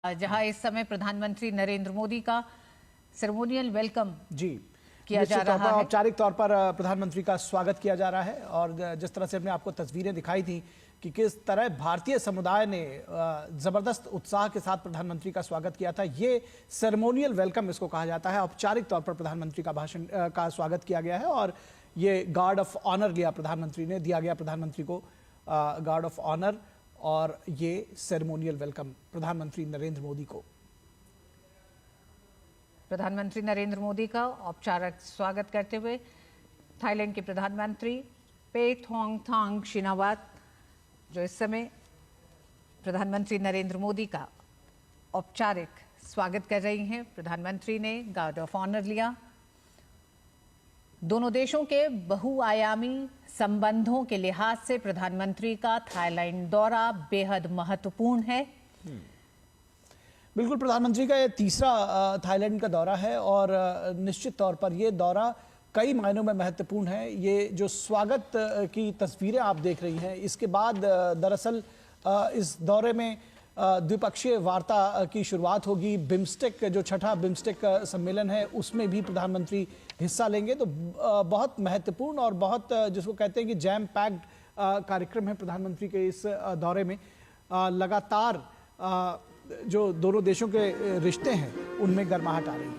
जहां इस समय प्रधानमंत्री नरेंद्र मोदी का सेरेमोनियल वेलकम जी किया जा रहा है। औपचारिक तौर पर प्रधानमंत्री का स्वागत किया जा रहा है और जिस तरह से हमने आपको तस्वीरें दिखाई थी कि किस तरह भारतीय समुदाय ने जबरदस्त उत्साह के साथ प्रधानमंत्री का स्वागत किया था। ये सेरेमोनियल वेलकम इसको कहा जाता है। औपचारिक तौर पर प्रधानमंत्री का भाषण का स्वागत किया गया है और ये गार्ड ऑफ ऑनर लिया प्रधानमंत्री ने, दिया गया प्रधानमंत्री को गार्ड ऑफ ऑनर और ये सेरेमोनियल वेलकम प्रधानमंत्री नरेंद्र मोदी को। प्रधानमंत्री नरेंद्र मोदी का औपचारिक स्वागत करते हुए थाईलैंड के प्रधानमंत्री पेथोंगथांग शिनावात, जो इस समय प्रधानमंत्री नरेंद्र मोदी का औपचारिक स्वागत कर रही हैं। प्रधानमंत्री ने गार्ड ऑफ ऑनर लिया। दोनों देशों के बहुआयामी संबंधों के लिहाज से प्रधानमंत्री का थाईलैंड दौरा बेहद महत्वपूर्ण है। बिल्कुल, प्रधानमंत्री का ये तीसरा थाईलैंड का दौरा है और निश्चित तौर पर ये दौरा कई मायनों में महत्वपूर्ण है। ये जो स्वागत की तस्वीरें आप देख रही हैं, इसके बाद दरअसल इस दौरे में द्विपक्षीय वार्ता की शुरुआत होगी। बिम्स्टेक, जो छठा बिम्स्टेक सम्मेलन है, उसमें भी प्रधानमंत्री हिस्सा लेंगे। तो बहुत महत्वपूर्ण और बहुत जिसको कहते हैं कि जैम पैक्ड कार्यक्रम है प्रधानमंत्री के इस दौरे में। लगातार जो दोनों देशों के रिश्ते हैं उनमें गर्माहट आ रही है।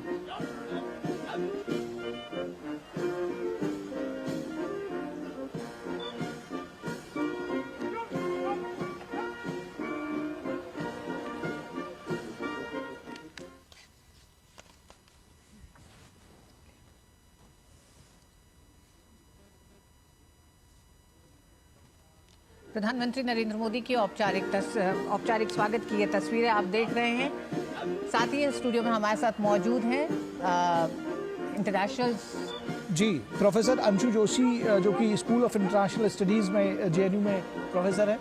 प्रधानमंत्री नरेंद्र मोदी की औपचारिक स्वागत की ये तस्वीरें आप देख रहे हैं। साथ ही स्टूडियो में हमारे साथ मौजूद हैं इंटरनेशनल जी प्रोफेसर अंशु जोशी, जो कि स्कूल ऑफ इंटरनेशनल स्टडीज में जेएनयू में प्रोफेसर है।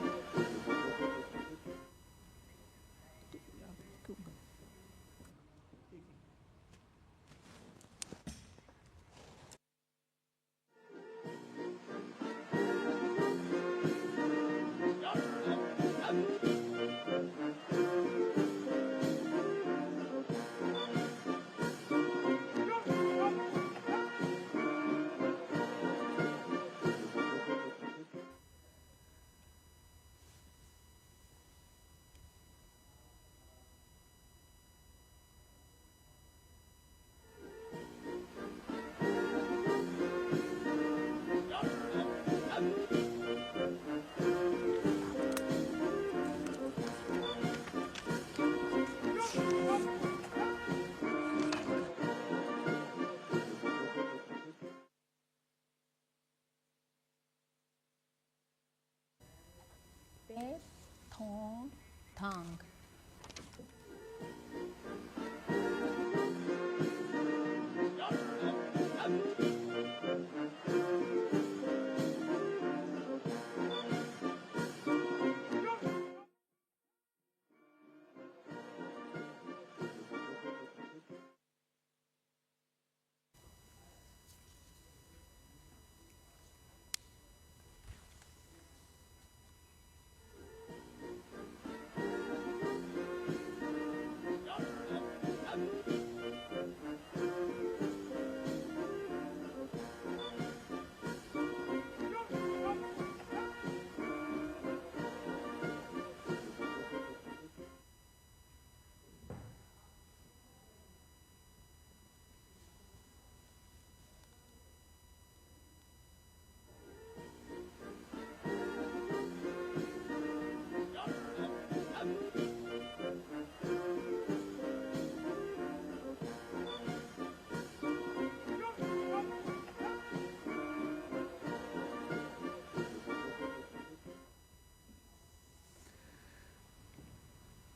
पेथोंगथांग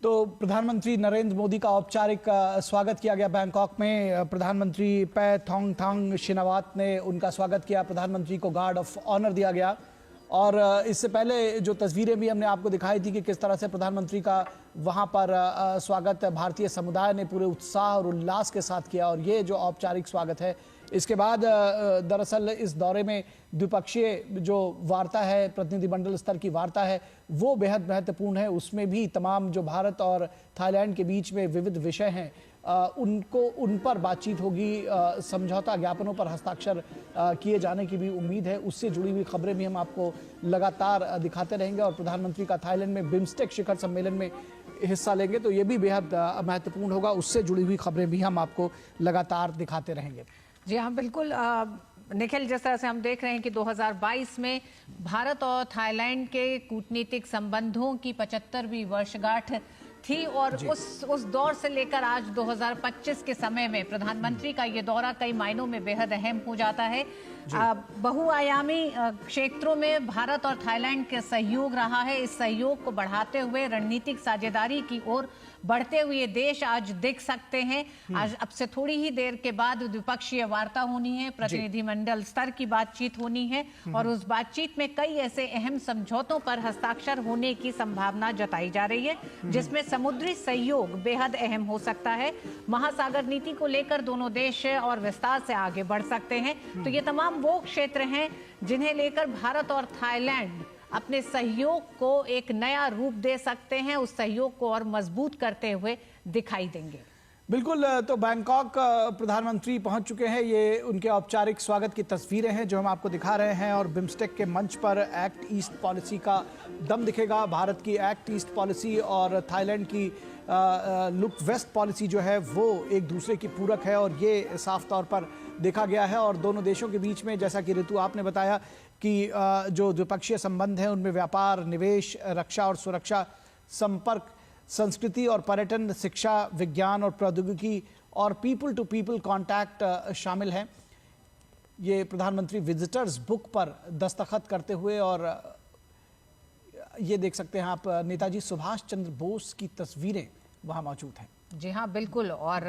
तो प्रधानमंत्री नरेंद्र मोदी का औपचारिक स्वागत किया गया बैंकॉक में। प्रधानमंत्री पेथोंगथांग शिनावात ने उनका स्वागत किया। प्रधानमंत्री को गार्ड ऑफ ऑनर दिया गया और इससे पहले जो तस्वीरें भी हमने आपको दिखाई थी कि किस तरह से प्रधानमंत्री का वहां पर स्वागत भारतीय समुदाय ने पूरे उत्साह और उल्लास के साथ किया। और ये जो औपचारिक स्वागत है इसके बाद दरअसल इस दौरे में द्विपक्षीय जो वार्ता है, प्रतिनिधिमंडल स्तर की वार्ता है, वो बेहद महत्वपूर्ण है। उसमें भी तमाम जो भारत और थाईलैंड के बीच में विविध विषय हैं उन पर बातचीत होगी। समझौता ज्ञापनों पर हस्ताक्षर किए जाने की भी उम्मीद है। उससे जुड़ी हुई खबरें भी हम आपको लगातार दिखाते रहेंगे। और प्रधानमंत्री का थाईलैंड में बिम्स्टेक शिखर सम्मेलन में हिस्सा लेंगे तो ये भी बेहद महत्वपूर्ण होगा। उससे जुड़ी हुई खबरें भी हम आपको लगातार दिखाते रहेंगे। जी हाँ, बिल्कुल। निखिल, जिस तरह से हम देख रहे हैं कि 2022 में भारत और थाईलैंड के कूटनीतिक संबंधों की 75वीं वर्षगांठ थी और उस दौर से लेकर आज 2025 के समय में प्रधानमंत्री का ये दौरा कई मायनों में बेहद अहम हो जाता है। बहुआयामी क्षेत्रों में भारत और थाईलैंड का सहयोग रहा है। इस सहयोग को बढ़ाते हुए रणनीतिक साझेदारी की ओर बढ़ते हुए देश आज देख सकते हैं। आज अब से थोड़ी ही देर के बाद द्विपक्षीय वार्ता होनी है, प्रतिनिधिमंडल स्तर की बातचीत होनी है और उस बातचीत में कई ऐसे अहम समझौतों पर हस्ताक्षर होने की संभावना जताई जा रही है, जिसमें समुद्री सहयोग बेहद अहम हो सकता है। महासागर नीति को लेकर दोनों देश और विस्तार से आगे बढ़ सकते हैं। तो ये तमाम वो क्षेत्र हैं जिन्हें लेकर भारत और थाईलैंड अपने सहयोग को एक नया रूप दे सकते हैं, उस सहयोग को और मजबूत करते हुए दिखाई देंगे। बिल्कुल। तो बैंकॉक प्रधानमंत्री पहुंच चुके हैं। ये उनके औपचारिक स्वागत की तस्वीरें हैं जो हम आपको दिखा रहे हैं। और बिम्स्टेक के मंच पर एक्ट ईस्ट पॉलिसी का दम दिखेगा। भारत की एक्ट ईस्ट पॉलिसी और थाईलैंड की लुक वेस्ट पॉलिसी जो है वो एक दूसरे की पूरक है और ये साफ तौर पर देखा गया है। और दोनों देशों के बीच में, जैसा कि ऋतु आपने बताया कि जो द्विपक्षीय संबंध हैं उनमें व्यापार, निवेश, रक्षा और सुरक्षा, संपर्क, संस्कृति और पर्यटन, शिक्षा, विज्ञान और प्रौद्योगिकी और पीपल टू पीपल कांटेक्ट शामिल हैं। ये प्रधानमंत्री विजिटर्स बुक पर दस्तखत करते हुए, और ये देख सकते हैं आप नेताजी सुभाष चंद्र बोस की तस्वीरें वहां मौजूद हैं। जी हाँ, बिल्कुल। और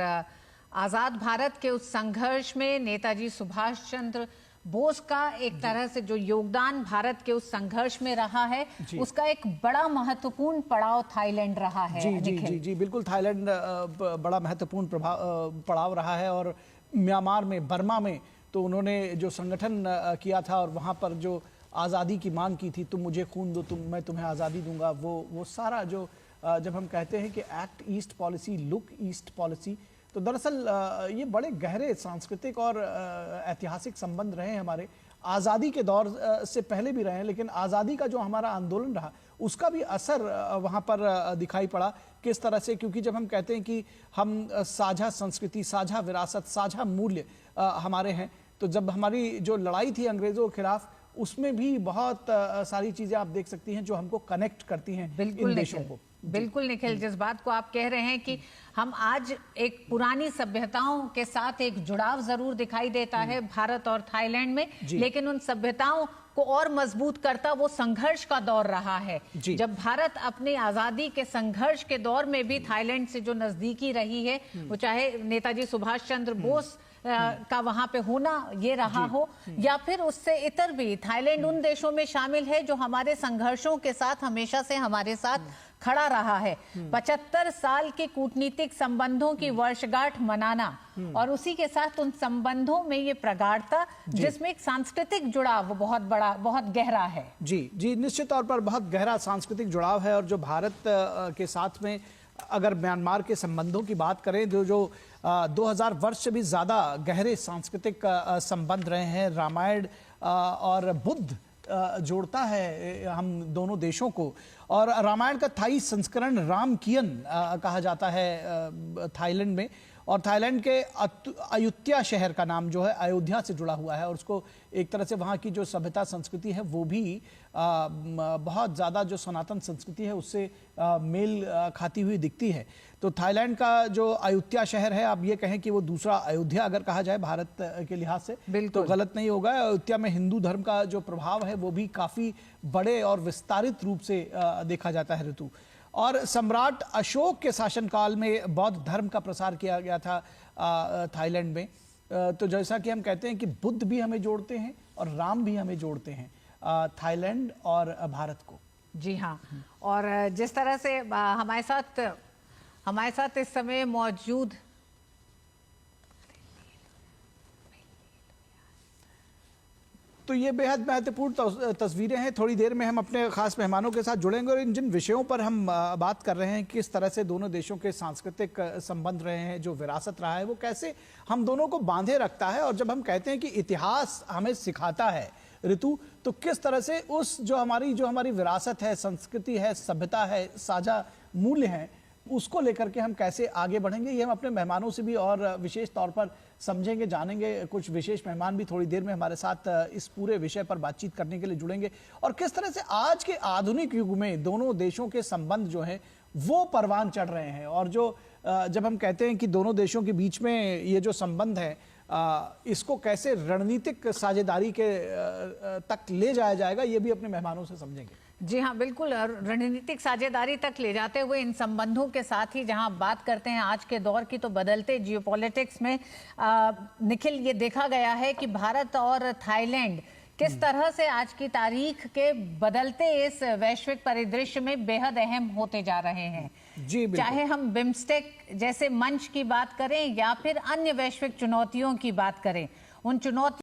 आजाद भारत के उस संघर्ष में नेताजी सुभाष चंद्र बोस का एक तरह से जो योगदान भारत के उस संघर्ष में रहा है, उसका एक बड़ा महत्वपूर्ण पड़ाव थाईलैंड रहा है। जी, बिल्कुल। थाईलैंड बड़ा महत्वपूर्ण पड़ाव रहा है। और म्यांमार में, बर्मा में तो उन्होंने जो संगठन किया था और वहाँ पर जो आज़ादी की मांग की थी, तुम मुझे खून दो, मैं तुम्हें आज़ादी दूंगा, वो सारा जो जब हम कहते हैं कि act east policy, look east policy, तो दरअसल ये बड़े गहरे सांस्कृतिक और ऐतिहासिक संबंध रहे हैं हमारे। आज़ादी के दौर से पहले भी रहे हैं, लेकिन आज़ादी का जो हमारा आंदोलन रहा उसका भी असर वहाँ पर दिखाई पड़ा। किस तरह से, क्योंकि जब हम कहते हैं कि हम साझा संस्कृति, साझा विरासत, साझा मूल्य हमारे हैं, तो जब हमारी जो लड़ाई थी अंग्रेज़ों के खिलाफ, उसमें भी बहुत सारी चीज़ें आप देख सकती हैं जो हमको कनेक्ट करती हैं इन देशों को। बिल्कुल निखिल, जिस बात को आप कह रहे हैं कि हम आज एक पुरानी सभ्यताओं के साथ एक जुड़ाव जरूर दिखाई देता है भारत और थाईलैंड में, लेकिन उन सभ्यताओं को और मजबूत करता वो संघर्ष का दौर रहा है। जब भारत अपनी आजादी के संघर्ष के दौर में भी थाईलैंड से जो नजदीकी रही है, वो चाहे नेताजी सुभाष चंद्र बोस का वहां पे होना ये रहा हो, या फिर उससे इतर भी, थाईलैंड उन देशों में शामिल है जो हमारे संघर्षों के साथ हमेशा से हमारे साथ खड़ा रहा है। 75 साल के कूटनीतिक संबंधों की वर्षगांठ मनाना और उसी के साथ उन संबंधों में ये प्रगाढ़ता, जिसमें एक सांस्कृतिक जुड़ाव बहुत बड़ा, बहुत गहरा है। जी, निश्चित तौर पर बहुत गहरा सांस्कृतिक जुड़ाव है। और जो भारत के साथ में अगर म्यांमार के संबंधों की बात करें, जो 2000 वर्ष से भी ज़्यादा गहरे सांस्कृतिक संबंध रहे हैं। रामायण और बुद्ध जोड़ता है हम दोनों देशों को। और रामायण का थाई संस्करण रामकियन कहा जाता है थाईलैंड में। और थाईलैंड के अयुत्या शहर का नाम जो है अयोध्या से जुड़ा हुआ है, और उसको एक तरह से वहाँ की जो सभ्यता संस्कृति है वो भी बहुत ज़्यादा जो सनातन संस्कृति है उससे मेल खाती हुई दिखती है। तो थाईलैंड का जो अयोध्या शहर है, आप ये कहें कि वो दूसरा अयोध्या अगर कहा जाए भारत के लिहाज से तो गलत नहीं होगा। अयोध्या में हिंदू धर्म का जो प्रभाव है वो भी काफ़ी बड़े और विस्तारित रूप से देखा जाता है ऋतु। और सम्राट अशोक के शासनकाल में बौद्ध धर्म का प्रसार किया गया था थाईलैंड में। तो जैसा कि हम कहते हैं कि बुद्ध भी हमें जोड़ते हैं और राम भी हमें जोड़ते हैं, थाईलैंड और भारत को। जी हाँ, और जिस तरह से हमारे साथ इस समय मौजूद तो ये बेहद महत्वपूर्ण तस्वीरें हैं। थोड़ी देर में हम अपने खास मेहमानों के साथ जुड़ेंगे और इन जिन विषयों पर हम बात कर रहे हैं, किस तरह से दोनों देशों के सांस्कृतिक संबंध रहे हैं, जो विरासत रहा है वो कैसे हम दोनों को बांधे रखता है। और जब हम कहते हैं कि इतिहास हमें सिखाता है ऋतु, तो किस तरह से उस जो हमारी विरासत है, संस्कृति है, सभ्यता है, साझा मूल्य हैं, उसको लेकर के हम कैसे आगे बढ़ेंगे, ये हम अपने मेहमानों से भी और विशेष तौर पर समझेंगे, जानेंगे। कुछ विशेष मेहमान भी थोड़ी देर में हमारे साथ इस पूरे विषय पर बातचीत करने के लिए जुड़ेंगे और किस तरह से आज के आधुनिक युग में दोनों देशों के संबंध जो हैं वो परवान चढ़ रहे हैं। और जो जब हम कहते हैं कि दोनों देशों के बीच में ये जो संबंध है, इसको कैसे रणनीतिक साझेदारी के तक ले जाया जाएगा, ये भी अपने मेहमानों से समझेंगे। जी हाँ, बिल्कुल। रणनीतिक साझेदारी तक ले जाते हुए इन संबंधों के साथ ही जहां बात करते हैं आज के दौर की, तो बदलते जियोपॉलिटिक्स में निखिल, ये देखा गया है कि भारत और थाईलैंड किस तरह से आज की तारीख के बदलते इस वैश्विक परिदृश्य में बेहद अहम होते जा रहे हैं। जी, चाहे हम बिम्स्टेक जैसे मंच की बात करें या फिर अन्य वैश्विक चुनौतियों की बात करें, उन चुनौतियों